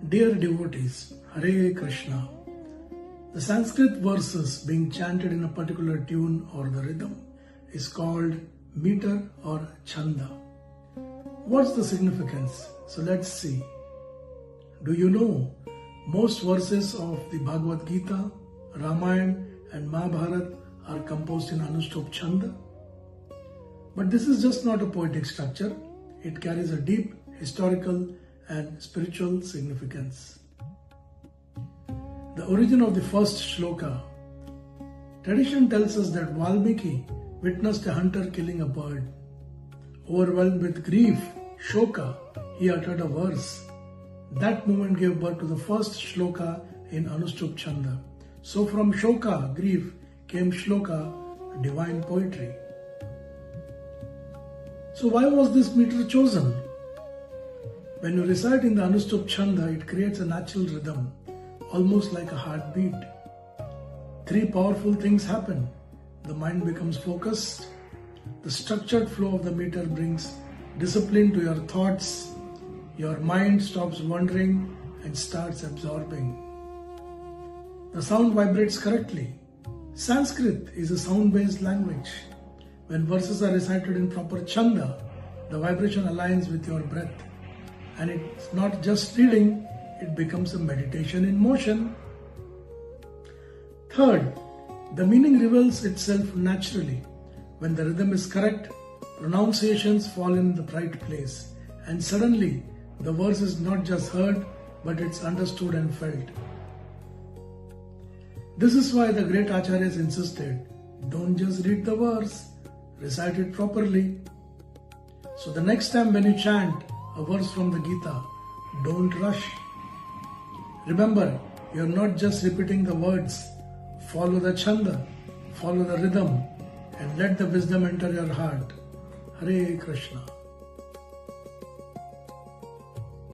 Dear devotees, Hare Krishna. The Sanskrit verses being chanted in a particular tune or the rhythm is called meter or chanda. What's the significance? So let's see. Do you know most verses of the Bhagavad Gita, Ramayana and Mahabharata are composed in Anushtup Chanda? But this is just not a poetic structure. It carries a deep historical and spiritual significance. The origin of the first shloka. Tradition tells us that Valmiki witnessed a hunter killing a bird. Overwhelmed with grief, shoka, he uttered a verse. That moment gave birth to the first shloka in Anushtup Chanda. So from shoka, grief, came shloka, divine poetry. So why was this meter chosen? When you recite in the Anushtup Chanda, it creates a natural rhythm, almost like a heartbeat. Three powerful things happen. The mind becomes focused. The structured flow of the meter brings discipline to your thoughts. Your mind stops wandering and starts absorbing. The sound vibrates correctly. Sanskrit is a sound-based language. When verses are recited in proper chanda, the vibration aligns with your breath. And it's not just reading, it becomes a meditation in motion. Third, the meaning reveals itself naturally. When the rhythm is correct, pronunciations fall in the right place, and suddenly the verse is not just heard, but it's understood and felt. This is why the great acharyas insisted, don't just read the verse, recite it properly. So the next time when you chant a verse from the Gita, don't rush. Remember, you're not just repeating the words. Follow the chanda, follow the rhythm, and let the wisdom enter your heart. Hare Krishna.